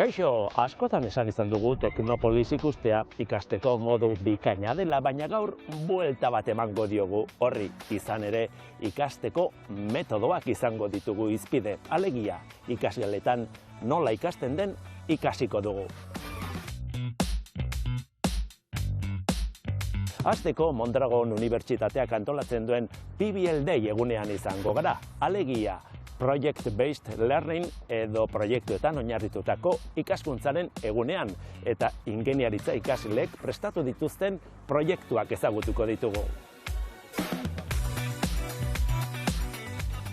Kaixo, askotan esan izan dugu Teknopolis ikustea ikasteko modu bikaina dela, baina gaur buelta bat emango diogu horri. Izan ere, ikasteko metodoak izango ditugu hizpide. Alegia, ikasgeletan nola ikasten den ikasiko dugu. Hasteko Mondragon Unibertsitateak antolatzen duen PBL Day egunean izango gara. Alegia, Project-Based Learning edo proiektuetan oinarritutako ikaskuntzaren egunean eta ingeniaritza ikasleek prestatu dituzten proiektuak ezagutuko ditugu.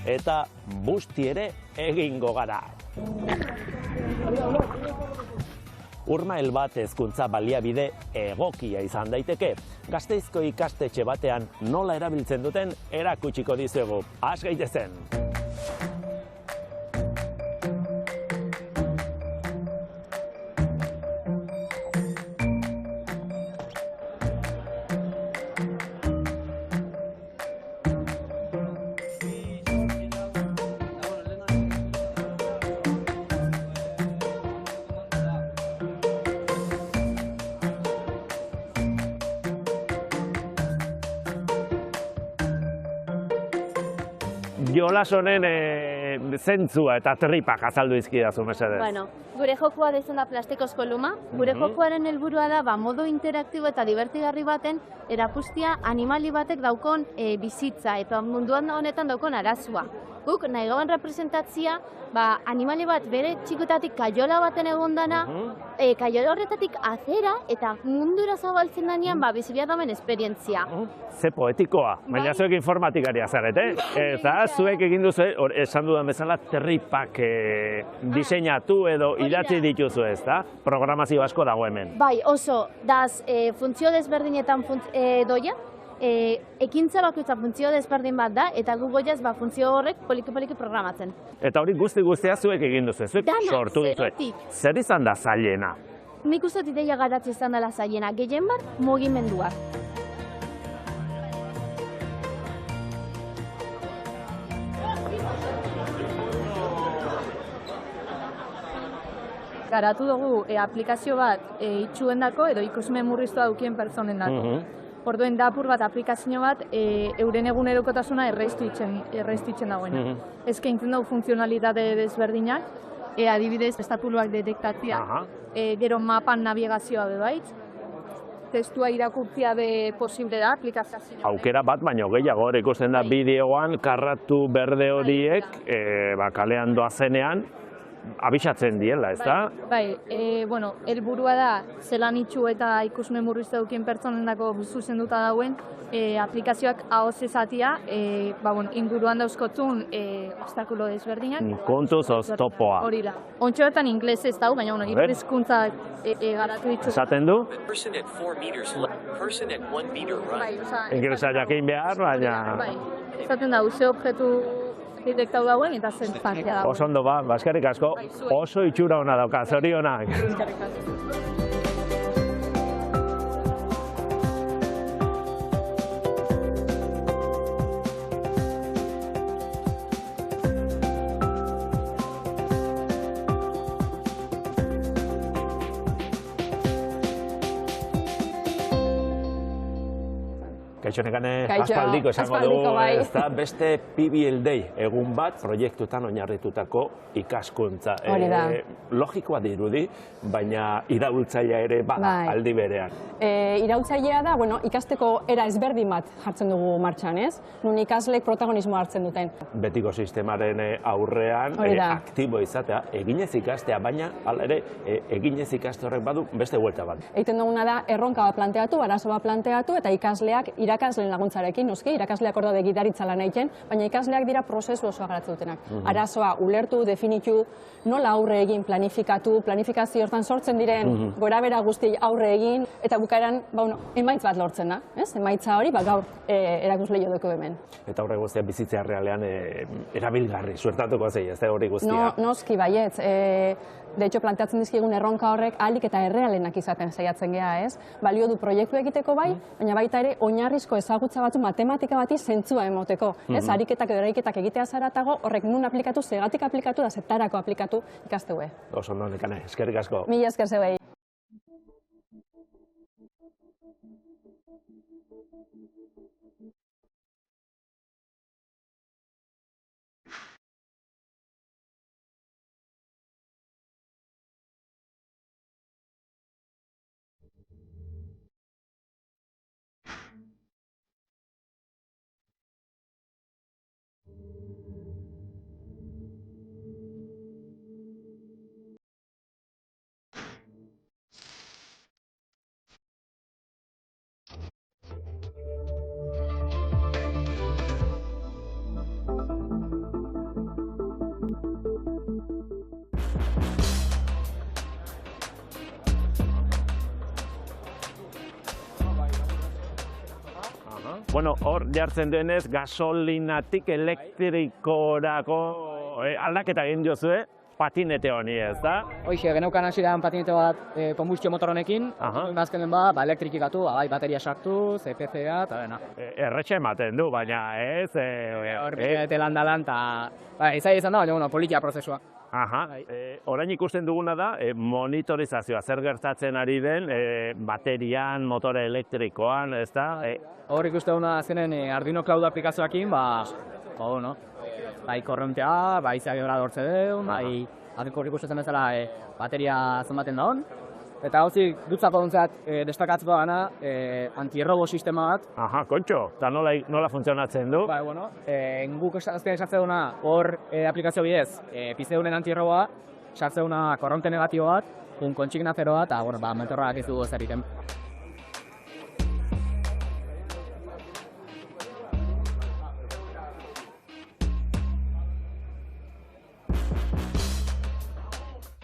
Eta busti ere egingo gara. Urmael bat hezkuntza baliabide egokia izan daiteke. Gasteizko ikastetxe batean nola erabiltzen duten erakutsiko dizuegu. Has gaitezen! Jolas honen zentzua eta tripak azaldu izkidazu, mesedez. Bueno, gure jokua da izan da plastikozko luma. Gure jokuaren helburua da modu interaktibo eta divertigarri baten erakustia animali batek daukon bizitza eta munduan honetan daukon arazua. Guk nahi gauen representatzia, animali bat bere txikutatik kaiola baten egondana, kaiola horretatik azera eta mundura zabaltzen denean bizibia dauen esperientzia. Ze poetikoa, baina zuek informatikaria zarete, eta zuek egin duzu, esan dudan bezala, tripak diseinatu edo idatzi dituzu ez da? Programazio asko dago hemen. Bai, oso, daz funtzio desberdinetan doia, ekintza bakoitza funtzio desberdin bat da, eta gu goiaz funtzio horrek poliki-poliki programatzen. Eta hori guzti-guztia zuek egin duzu, zuek sortu duzu. Zer izan da zailena? Nik uste ideia garatzi izan dela zailena, gehien bat mugimenduak. Garatu dugu aplikazio bat itxuendako edo ikusmen murriztua dukien pertsonendako. Orduen da apur bat aplikazio bat euren egunerokotasuna erraistitzen dagoena. Eskaintzen dugu funtzionalitate desberdinak, adibidez estapuluak detektatzea, gero mapan navigazioa bebaitz, testua irakurtzia be posible da aplikazioa. Aukera bat, baino gehiago ikusten da bideoan karratu berde horiek kalean doazenean abisatzen diela, ez da? Bai, helburua da zelan itxu eta ikusmen murriztu dukien pertsonendako zuzenduta dauen aplikazioak ahoz ezatia, inguruan dauzkotzun obstakulo desberdinak. Kontuz oztopoa. Hori da. Ontsa bertan inglez ez dago, baina hizkuntza garatu ditzu. Esaten du? Inglesa jakin behar, baina... Esaten da, ze objektu detektau dauen eta zen partea dauen. Oso ondo eskerrik asko, oso itxura hona dauka, zorionak. Kaixo nekane, aspaldiko esango dugu, ez da, beste PBL Day egun bat proiektuetan oinarritutako ikaskuntza. Logikoa dirudi, baina iraultzailea ere bada aldi berean. Iraultzailea da, ikasteko era ezberdin bat jartzen dugu martxan, ez? Nun ikaslek protagonismoa hartzen duten. Betiko sistemaren aurrean aktibo izatea, eginez ikastea, baina hala ere, eginez ikaste horrek badu beste huelta bat. Egiten duguna da, erronka bat planteatu, arazo bat planteatu, eta ikasleak irakasleen laguntzarekin, noski, irakasleak ordea gidaritza lan egiten, baina ikasleak dira prozesu osoa garatzen dutenak. Arazoa ulertu, definitu, nola aurre egin, planifikatu, planifikazio hortan sortzen diren gorabera guzti aurre egin, eta bukaeran emaitz bat lortzen da. Emaitza hori gaur erakusle jodeko hemen. Eta horre guztia bizitzea realean erabilgarri, suertatuko zei, ez da hori guztia? Noski baietz. De hecho, planteatzen dizkigun erronka horrek ahalik eta errealenak izaten saiatzen gea, ez? Balio du proiektu egiteko bai, baina baita ere oinarrizko ezagutza batzu matematika bati zentzua emoteko. Ez, ariketak edo eraiketak egitea zaratago, horrek nun aplikatu, segatik aplikatu da zertarako aplikatu ikasteue. Oso ondo, Nekane, eskerrik asko. Mila esker zeuei. Bueno, hor jartzen denez, gasolinatik elektrikorako aldaketa egin diozue patinete honi, ez da? Hoxe, geneukan hasieran patinete bat konbustio motor honekin, azkenen elektrikikatu, bateria sartu, CPCA, eta dena. Erretxe ematen du, baina ez... Hor patinete lan eta izai izan da, baina politia prozesua. Orain ikusten duguna da, monitorizazioa, zer gertatzen ari den, baterian, motore elektrikoan, ez da? Hor ikusten duguna zenen Arduino Cloud aplikazioakin, bai korrontea, bai izagora dortze deun, bai hor ikusten bezala bateria zenbaten da hon. Eta hauzik dutzako duntzat destakatzeko gana antirrobo sistema bat. Kontxo, eta nola funtzionatzen du? Bai, guk azken sartzen duna hor aplikazio bidez pizeunen antirroboa, sartzen duna korronte negatibo bat, un kontsigna zeroa, eta mentorrak ez dugu zer egiten.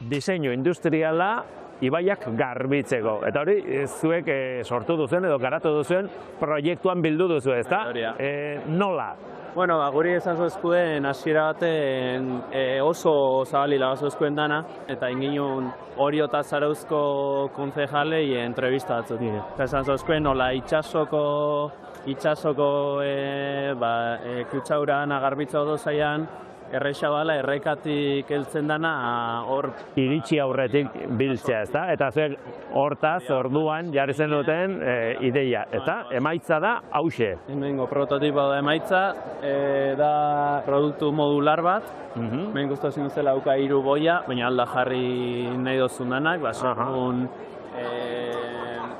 Diseinu industriala ibaiak garbitzeko. Eta hori, zuek sortu duzen edo garatu duzen proiektuan bildu duzu, ez da? Nola? Bueno, guri esan zozkuen hasiera baten oso zabali lagazozkuen dana, eta inginun Oriota Zarauzko koncejalei entrevista batzuk. Eta esan zozkuen nola itxasoko kutsauran agarbitza odo zaian, errexabala, errekatik heltzen dana, hor... Iritsi aurretik biltzea, ez da? Eta zuek hortaz, orduan, jarri zen duten ideia, eta emaitza da hauxe. Hemengo prototipo da emaitza, da produktu modular bat, hemen guztozin zela auka 3 boia, baina alda jarri nahi dozun danak, sorun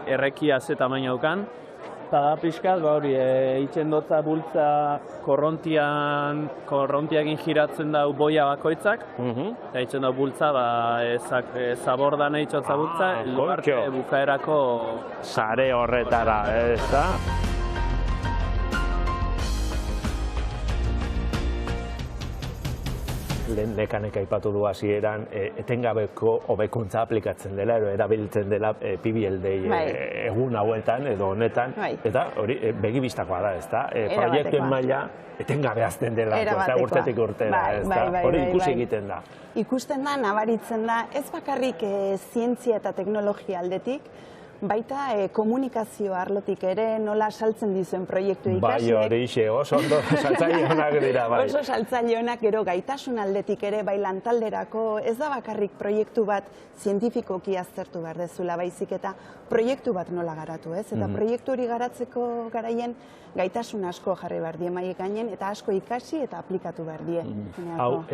errekia ze tamaina aukan. Eta da pixkat, hori, itxen dotza bultza korrontiakin giratzen dau boia bakoitzak, eta itxen dau bultza, zabordan eitxotza bultza, bukaerako sare horretara, ez da? Lehen Nekanek aipatu du hasieran etengabeko hobekuntza aplikatzen dela, edo erabiltzen dela PBL-dei egun hauetan edo honetan, eta hori begibistakoa da, ez da? Proiektuen maila etengabe azten dela, urtetik urtera, ez da? Hori ikusi egiten da. Ikusten da, nabaritzen da, ez bakarrik zientzia eta teknologia aldetik, baita komunikazio arlotik ere nola saltzen dizuen proiektu ikasleek. Bai hori, oso ondo saltzaile honak dira, bai. Oso saltzaile honak gero gaitasun aldetik ere, bai lantalderako, ez da bakarrik proiektu bat zientifikoki aztertu behar dezula, baizik eta proiektu bat nola garatu, ez? Eta proiektu hori garatzeko garaien gaitasun asko jarri behar die mahai gainen, eta asko ikasi eta aplikatu behar die. Hau,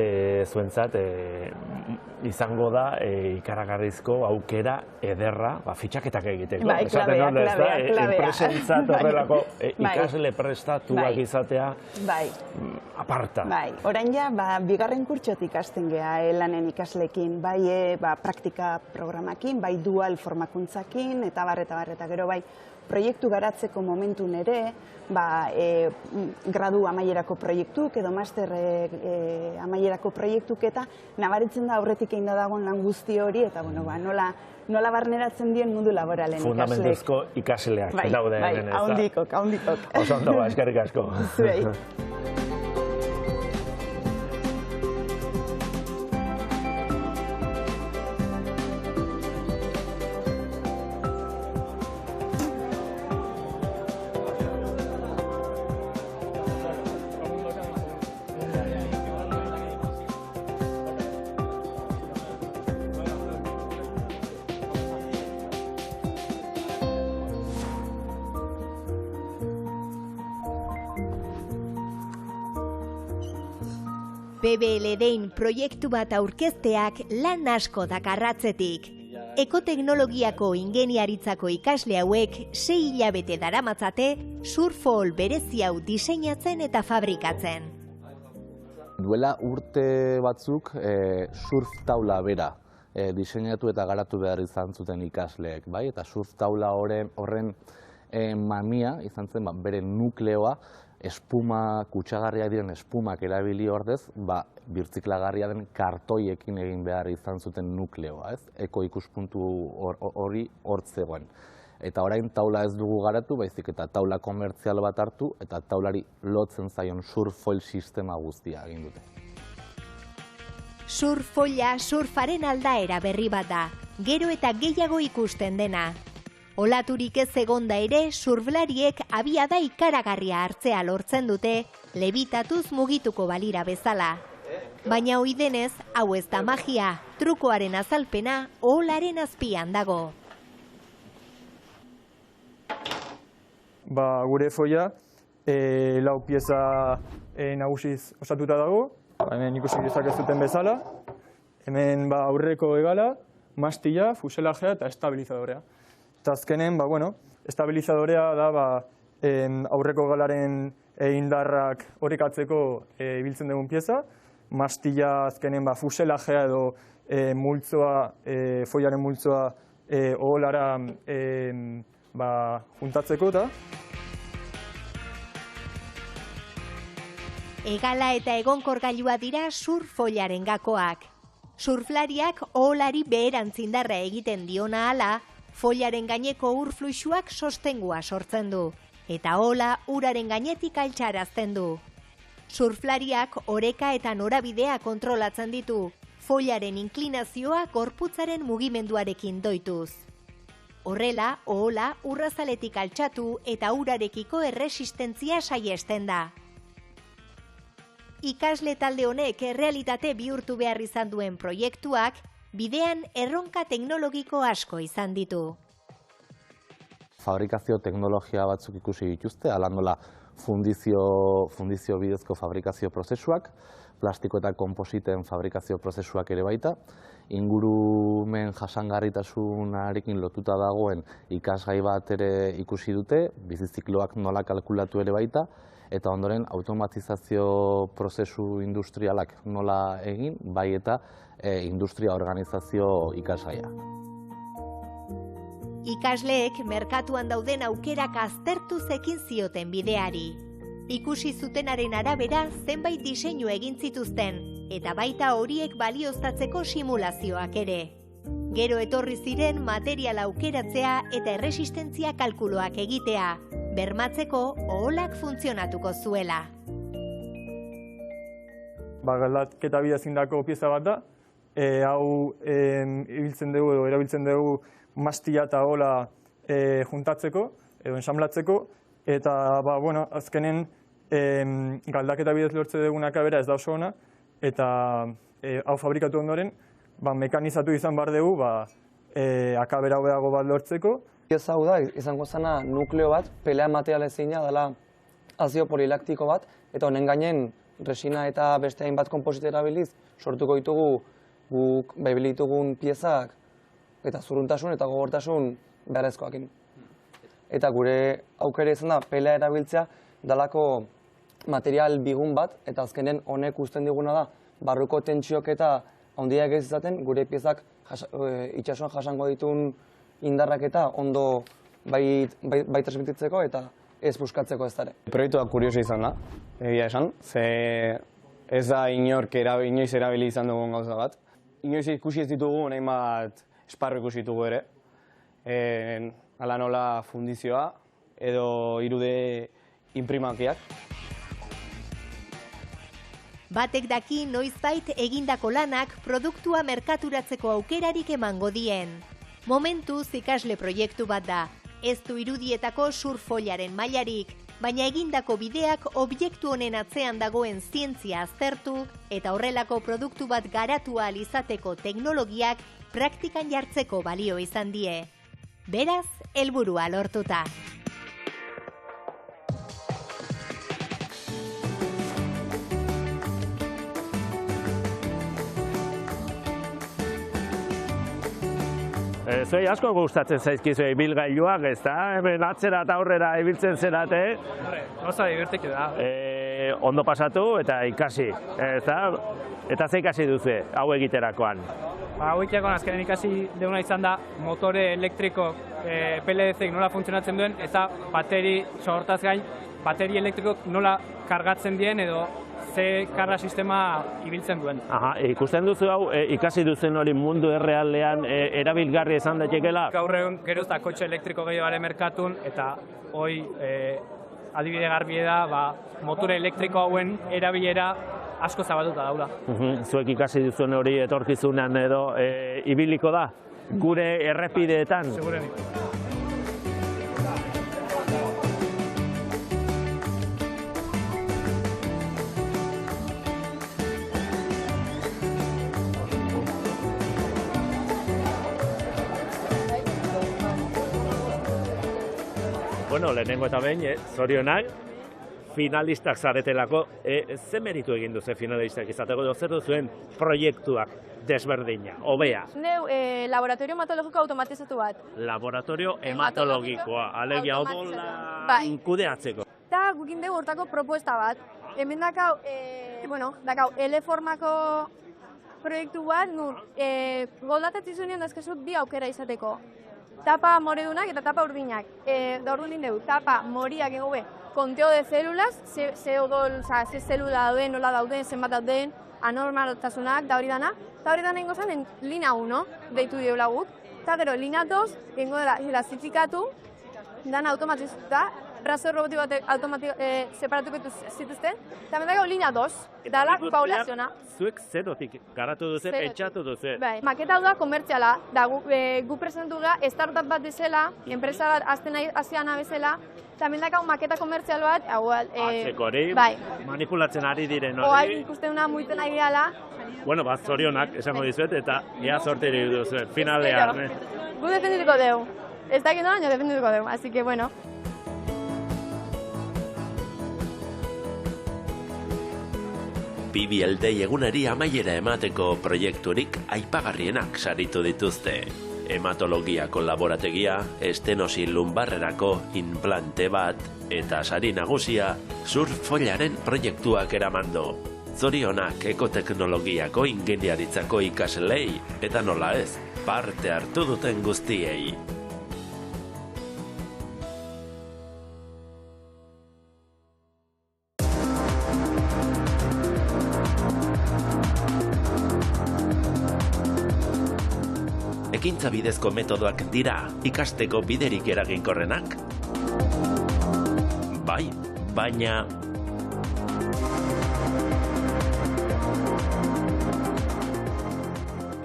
zuentzat, izango da ikaragarrizko aukera ederra, fitxaketak egiteko. Bai, klabea. Enpresentzat horrelako ikasle prestatuak izatea aparta. Bai, orain ja, bigarren kurtsotik ikasten geha lanen ikaslekin, bai praktika programakin, bai dual formakuntzakin, eta gero bai proiektu garatzeko momentun ere, gradu amaierako proiektuk edo master amaierako proiektuk eta nabaritzen da aurretik egin da dagoen lan guzti hori eta nola barneratzen dien mundu laboralen ikasleek. Fundamentuzko ikasleak daude hemen, ez da? Ahondikok. Oso ondo, eskerrik asko. Zuei. BBLDin proiektu bat aurkezteak lan asko dakarratzetik. Ekoteknologiako ingeniaritzako ikasle hauek 6 hilabete daramatzate surfall berezi hau diseinatzen eta fabrikatzen. Duela urte batzuk surf taula bera diseinatu eta garatu behar izan zuten ikasleek, bai? Eta surf taula horren mamia izan zen bere nukleoa, espuma, kutsagarriak diren espumak erabili ordez, birtziklagarria den kartoiekin egin behar izan zuten nukleoa, ez? Eko ikuspuntu hori hortzegoen. Eta orain taula ez dugu garatu, baizik eta taula komertzial bat hartu, eta taulari lotzen zaion surfoil sistema guztia egin dute. Surfoila surfaren aldaera berri bat da, gero eta gehiago ikusten dena. Olaturik ez egonda ere, surflariek abiada ikaragarria hartzea lortzen dute, lebitatuz mugituko balira bezala. Baina ohi denez, hau ez da magia, trukoaren azalpena oholaren azpian dago. Gure foila, 4 pieza nagusiz osatuta dago, hemen ikusi dezakezuten bezala. Hemen aurreko hegala, mastila, fuselajea eta estabilizadorea. Eta azkenen, estabilizadorea da aurreko galaren indarrak orekatzeko ibiltzen dugun pieza. Mastila azkenen fuselajea edo multzoa, foilaren multzoa oholara juntatzeko eta. Hegala eta egonkorgailua dira surfoilaren gakoak. Surflariak oholari beherantzindarra egiten diona hala, foilaren gaineko ur fluxuak sostengua sortzen du, eta ohola uraren gainetik altxarazten du. Surflariak oreka eta norabidea kontrolatzen ditu, foilaren inklinazioa gorputzaren mugimenduarekin doituz. Horrela, ohola urrazaletik altxatu eta urarekiko erresistentzia saiesten da. Ikasle talde honek errealitate bihurtu behar izan duen proiektuak, bidean erronka teknologiko asko izan ditu. Fabrikazio teknologia batzuk ikusi dituzte, hala nola fundizio bidezko fabrikazio prozesuak, plastiko eta konpositen fabrikazio prozesuak ere baita, ingurumen jasangarritasunarekin lotuta dagoen ikasgai bat ere ikusi dute, bizizikloak nola kalkulatu ere baita, eta ondoren automatizazio prozesu industrialak nola egin, bai eta industria organizazio ikasgaia. Ikasleek merkatuan dauden aukerak aztertuz ekin zioten bideari. Ikusi zutenaren arabera zenbait diseinu egin zituzten, eta baita horiek balioztatzeko simulazioak ere. Gero etorri ziren material aukeratzea eta erresistentzia kalkuloak egitea, bermatzeko oholak funtzionatuko zuela. Galdaketa bidez indako pieza bat da, hau ibiltzen dugu edo erabiltzen dugu mastila eta ohola juntatzeko edo ensamblatzeko, eta azkenen galdaketa bidez lortze dugunak abera ez da oso ona, eta hau fabrikatu ondoren mekanizatu izan behar dugu akabera hobeago bat lortzeko. Pieza hau da, izango zena nukleo bat, pelea materialezina dela azio polilaktiko bat, eta honen gainen resina eta beste hainbat konposite erabiliz sortuko ditugu guk baibilitugun piezak eta zuruntasun eta gogortasun beharrezkoakin. Eta gure aukere izan da pelea erabiltzea dalako material bigun bat, eta azkenen honek uzten diguna da barruko tentsiok eta handiak ez izaten gure piezak itsasoan jasango dituen indarrak eta ondo bai transmititzeko eta ez buskatzeko ez dara. Proiektua kurioso izan da, egia esan, ze ez da inoiz erabili izan dugun gauza bat. Inoiz ikusi ez ditugu, nahi bat esparru ikusi ditugu ere. Ala nola fundizioa edo irude inprimakiak. Batek daki noizbait egindako lanak produktua merkaturatzeko aukerarik emango dien. Momentuz ikasle proiektu bat da. Ez du irudietako surfoilaren mailarik, baina egindako bideak objektu honen atzean dagoen zientzia aztertu eta horrelako produktu bat garatu ahal izateko teknologiak praktikan jartzeko balio izan die. Beraz, helburua lortuta. Zuei asko gustatzen zaizkizu ibilgailuak, ezta? Hemen atzera eta aurrera ibiltzen zerate. Oso divertitu da. Ondo pasatu eta ikasi, ezta? Eta ze ikasi duzu hau egiterakoan? Hau egiterakoan azkenen ikasi deuna izan da motore elektriko PLC-ek nola funtzionatzen duen eta hortaz gain, bateri elektrikok nola kargatzen dien edo ze karga sistema ibiltzen duen. Ikusten duzu hau, ikasi duzen hori mundu errealean erabilgarri izan daitekeela? Gaur egun geroz da kotxe elektriko gehiago merkatun eta hoi adibide garbie da motore elektriko hauen erabilera asko zabalduta daula. Zuek ikasi duzuen hori etorkizunean edo ibiliko da? Gure errepideetan? Segurenik. Bueno, lehenengo eta behin, zorionak, finalistak zaretelako, ze meritu egin duze finalistak izateko, zer duzuen proiektuak desberdina, hobea? Neu, laboratorio hematologiko automatizatu bat. Laboratorio hematologikoa, alegia odola kudeatzeko. Eta gukin dugu hortako propuesta bat. Hemen dakau, L-formako proiektu bat, nun, goldatetzizunean dazkezut bi aukera izateko. Tapa moredunak eta tapa urdinak. Da orduan dugu, tapa moriak ego konteo de células, ze zelula dauden, nola dauden, zenbat dauden, anormaltasunak, da hori dana. Eta hori dana ingo zen, lina 1, deitu diola guk. Eta gero, lina 2, ingo dela elastifikatu, dana automatizuta, razo robotiko bat separatuko zituzten. Eta mendago, lina 2, dala paulaziona. Zuek zerotik garatu duze, pentsatu duze. Maketa hau da komertziala, da gu presentu ga, startup bat dezela, enpresa bat aztean abezela, eta mendakau maketa komertzial bat, atzeko hori, manipulatzen ari diren hori. Oai, ikusten una muiten ari gala. Bueno, zorionak, esango dizuet, eta ea sortiri duzuet, finalean. Gu defendituko dugu. Ez dakit no, baina defendituko dugu, así que bueno. BBLDei egunari amaiera emateko proiekturik aipagarrienak saritu dituzte. Hematologiako laborategia, estenosi lumbarrerako implante bat, eta sari nagusia, surfoilaren proiektuak eramandu. Zorionak ekoteknologiako ingeniaritzako ikaslei, eta nola ez, parte hartu duten guztiei. Ekintza bidezko metodoak dira ikasteko biderik eraginkorrenak? Bai, baina...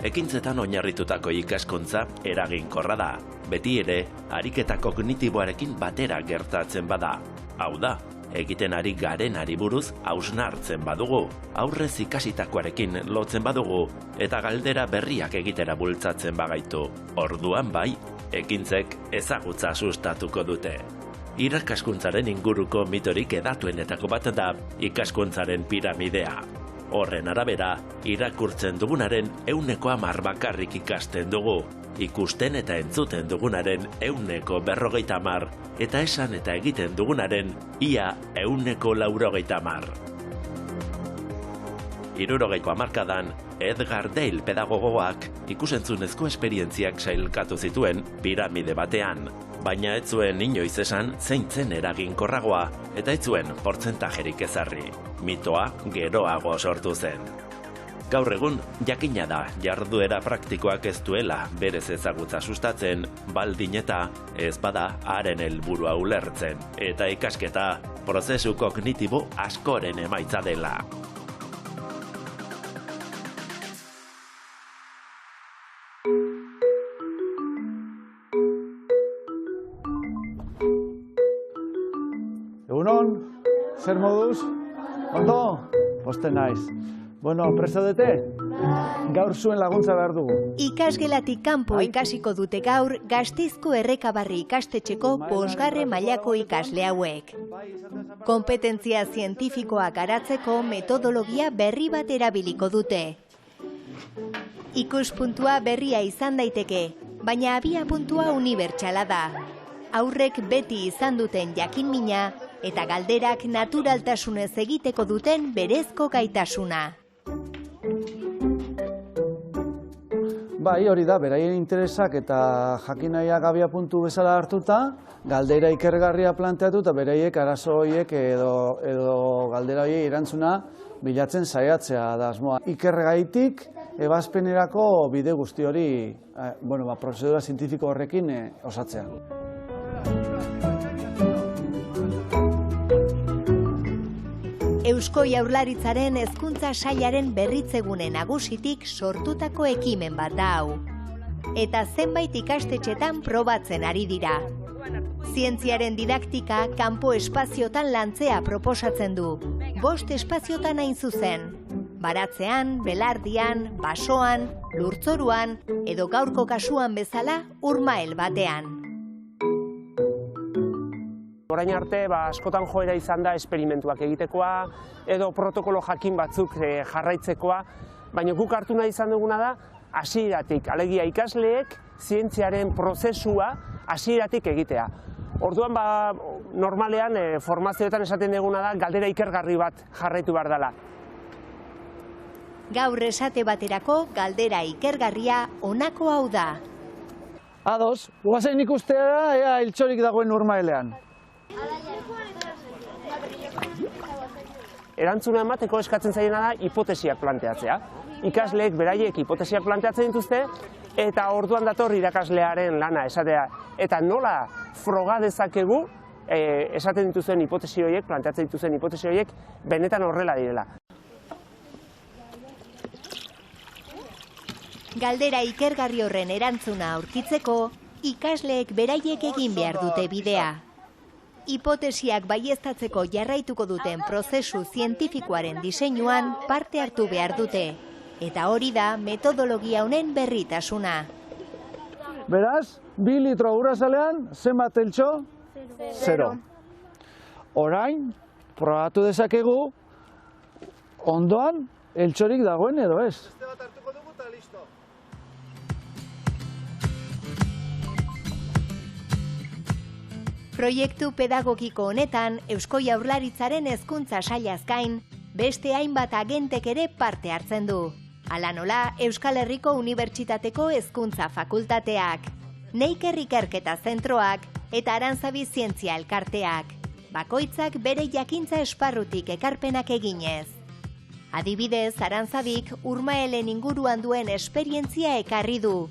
Ekintzetan oinarritutako ikaskuntza eraginkorra da. Beti ere, ariketa kognitiboarekin batera gertatzen bada. Hau da, egiten ari garenari buruz hausnartzen badugu, aurrez ikasitakoarekin lotzen badugu, eta galdera berriak egitera bultzatzen bagaitu. Orduan bai, ekintzek ezagutza sustatuko dute. Irakaskuntzaren inguruko mitorik hedatuenetako bat da ikaskuntzaren piramidea. Horren arabera, irakurtzen dugunaren 110 bakarrik ikasten dugu, ikusten eta entzuten dugunaren 150, eta esan eta egiten dugunaren ia 190. 60ko hamarkadan, Edgar Dale pedagogoak ikusentzunezko esperientziak sailkatu zituen piramide batean, baina ez zuen inoiz esan zein zen eraginkorragoa eta ez zuen portzentajerik ezarri. Mitoa geroago sortu zen. Gaur egun, jakina da jarduera praktikoak ez duela berez ezagutza sustatzen, baldin eta ez bada haren helburua ulertzen, eta ikasketa prozesu kognitibo askoren emaitza dela. Egunon, zer moduz? Ondo? Poste naiz. Bueno, prestaudete? Gaur zuen laguntza behar dugu. Ikasgelatik kanpo ikasiko dute gaur Gasteizko Errekabarri ikastetxeko 5. mailako ikasle hauek. Kompetentzia zientifikoak garatzeko metodologia berri bat erabiliko dute. Ikuspuntua berria izan daiteke, baina abiapuntua unibertsala da. Aurrek beti izan duten jakinmina eta galderak naturaltasunez egiteko duten berezko gaitasuna. Bai, hori da, beraien interesak eta jakinaiak abiapuntu bezala hartuta, galdera ikergarria planteatu eta beraiek arazo horiek edo galdera horiek erantzuna bilatzen saiatzea da asmoa. Ikergaitik ebazpenerako bide guzti hori, prozedura zientifiko horrekin osatzea. Eusko Jaurlaritzaren Hezkuntza Sailaren berritzegune nagusitik sortutako ekimen bat da hau. Eta zenbait ikastetxetan probatzen ari dira. Zientziaren didaktika kanpo espaziotan lantzea proposatzen du. 5 espaziotan hain zuzen. Baratzean, belardian, basoan, lurtzoruan edo gaurko kasuan bezala urmael batean. Orain arte, askotan joera izan da esperimentuak egitekoa, edo protokolo jakin batzuk jarraitzekoa, baina guk hartu nahi izan duguna da, hasieratik, alegia ikasleek, zientziaren prozesua hasieratik egitea. Orduan, normalean, formazioetan esaten duguna da, galdera ikergarri bat jarraitu behar dela. Gaur esate baterako galdera ikergarria honako hau da. Ados, guazen ikustea da, ea iltsorik dagoen urmaelean. Erantzuna emateko eskatzen zaiena da hipotesiak planteatzea. Ikasleek beraiek hipotesiak planteatzen dituzte eta orduan dator irakaslearen lana esatea. Eta nola froga dezakegu esaten dituzten hipotesi horiek, planteatzen dituzten hipotesi horiek benetan horrela direla. Galdera ikergarri horren erantzuna aurkitzeko, ikasleek beraiek egin behar dute bidea. Hipotesiak baieztatzeko jarraituko duten prozesu zientifikoaren diseinuan parte hartu behar dute. Eta hori da metodologia honen berritasuna. Beraz, 2 litro urazalean, zenbat eltxo? 0. Orain, probatu dezakegu, ondoan, eltxorik dagoen edo ez. Proiektu pedagogiko honetan, Eusko Jaurlaritzaren Hezkuntza Sailaz gain, beste hainbat agentek ere parte hartzen du. Hala nola, Euskal Herriko Unibertsitateko Hezkuntza Fakultateak, Neiker Ikerketa Zentroak eta Aranzabi Zientzia Elkarteak. Bakoitzak bere jakintza esparrutik ekarpenak eginez. Adibidez, Arantzabik urmaelen inguruan duen esperientzia ekarri du.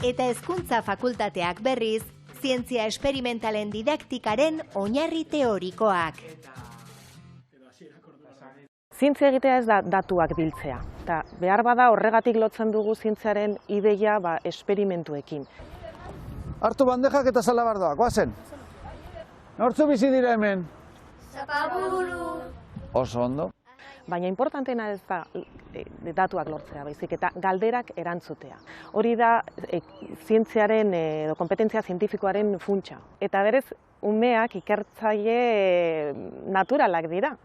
Eta Hezkuntza Fakultateak berriz, zientzia esperimentalen didaktikaren oinarri teorikoak. Zientzia egitea ez da datuak biltzea. Eta behar bada horregatik lotzen dugu zientziaren ideia esperimentuekin. Hartu bandejak eta salabardoak, goazen. Nortzu bizi dira hemen? Zapaburu. Oso ondo. Baina importanteena ez da datuak lortzea, baizik eta galderak erantzutea. Hori da zientziaren edo kompetentzia zientifikoaren funtsa. Eta berez, umeak ikertzaile naturalak dira.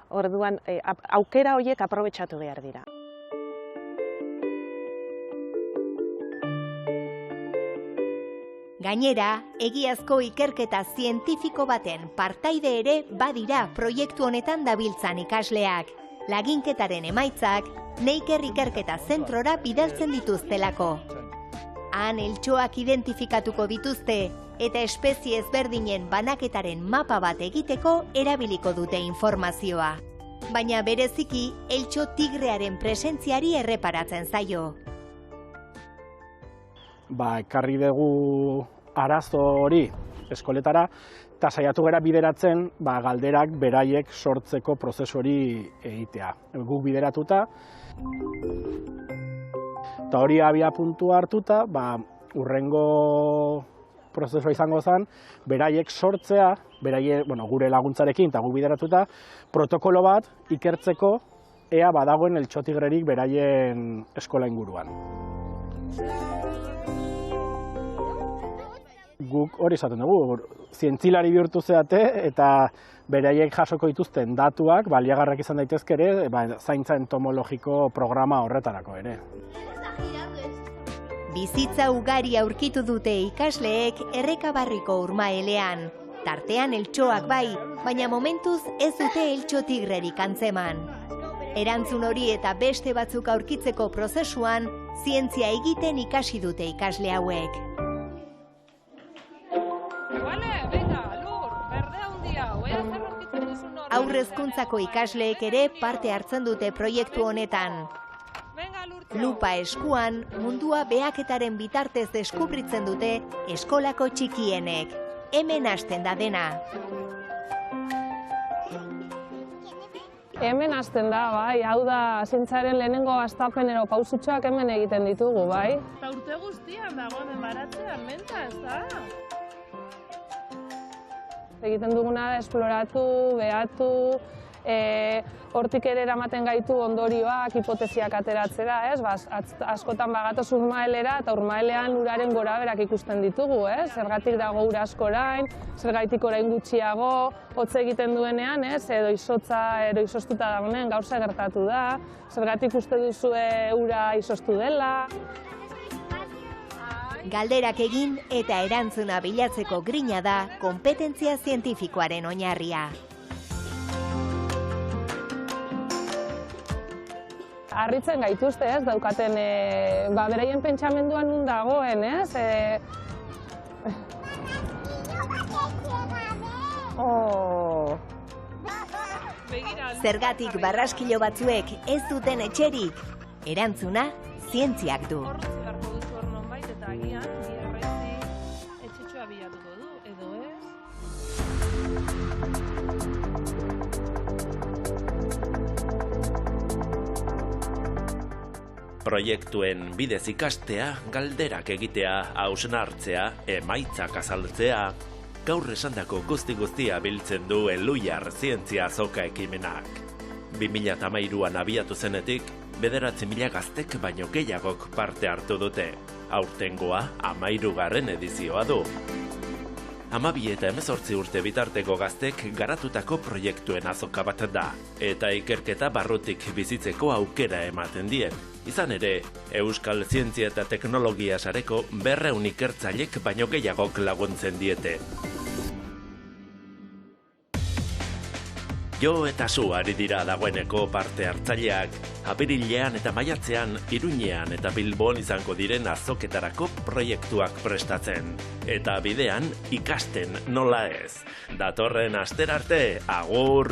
Orduan, aukera horiek aprobetxatu behar dira. Gainera, egiazko ikerketa zientifiko baten partaide ere badira proiektu honetan dabiltzan ikasleak. laginketaren emaitzak Neiker ikerketa zentrora bidaltzen dituztelako. Han eltxoak identifikatuko dituzte eta espezie ezberdinen banaketaren mapa bat egiteko erabiliko dute informazioa. Baina bereziki, eltxo tigrearen presentziari erreparatzen zaio. Ekarri dugu arazo hori eskoletara, eta saiatu gara bideratzen galderak beraiek sortzeko prozesu hori egitea. Guk bideratuta, eta hori abia puntua hartuta, urrengo prozesua izango zen, beraiek sortzea, gure laguntzarekin eta guk bideratuta, protokolo bat ikertzeko ea badagoen eltxotigrerik beraien eskola inguruan. Guk hori esaten dugu, zientzilari bihurtu zeate eta beraiek jasoko dituzten datuak baliagarrak izan daitezke ere, zaintza entomologiko programa horretarako ere. Bizitza ugari aurkitu dute ikasleek Errekabarriko urmaelean. Tartean eltxoak bai, baina momentuz ez dute eltxo tigrerik antzeman. Erantzun hori eta beste batzuk aurkitzeko prozesuan, zientzia egiten ikasi dute ikasle hauek. Haurrezkuntzako ikasleek ere parte hartzen dute proiektu honetan. Lupa eskuan, mundua behaketaren bitartez deskubritzen dute eskolako txikienek. Hemen hasten da dena. Hemen hasten da, bai, hau da zientzaren lehenengo hastapenero pausutxoak hemen egiten ditugu, bai. Eta urte guztian dago baratzean, menta, ez da? Egiten duguna da esploratu, behatu, hortik ere eramaten gaitu ondorioak, hipotesiak ateratzera, ez? Askotan bagatoz urmaelera eta urmaelean uraren goraberak ikusten ditugu, ez? Zergatik dago ura asko orain, zergatik orain gutxiago, hotz egiten duenean, ez? Edo izotza, edo izoztuta dagoen gauza gertatu da, zergatik uste duzue ura izoztu dela. Galderak egin eta erantzuna bilatzeko grina da konpetentzia zientifikoaren oinarria. Harritzen gaituzte, ez, daukaten, beraien pentsamenduan nun dagoen, ez? Zergatik barraskilo batzuek ez duten etxerik, erantzuna zientziak du. Agian, etxetxoa bilatuko du, edo ez? Proiektuen bidez ikastea, galderak egitea, hausnartzea, emaitzak azaltzea, gaur esandako guzti-guztia biltzen du Elhuyar zientzia azoka ekimenak. 2013an abiatu zenetik, 9.000 gaztek baino gehiagok parte hartu dute. Aurtengoa 13. edizioa du. 12 eta 18 urte bitarteko gaztek garatutako proiektuen azoka bat da, eta ikerketa barrutik bizitzeko aukera ematen die. Izan ere, Euskal Zientzia eta Teknologia sareko 200 ikertzailek baino gehiagok laguntzen diete. Jo eta zu ari dira dagoeneko parte hartzaileak, apirilean eta maiatzean, Iruñean eta Bilbon izango diren azoketarako proiektuak prestatzen. Eta bidean ikasten nola ez. Datorren astera arte, agur!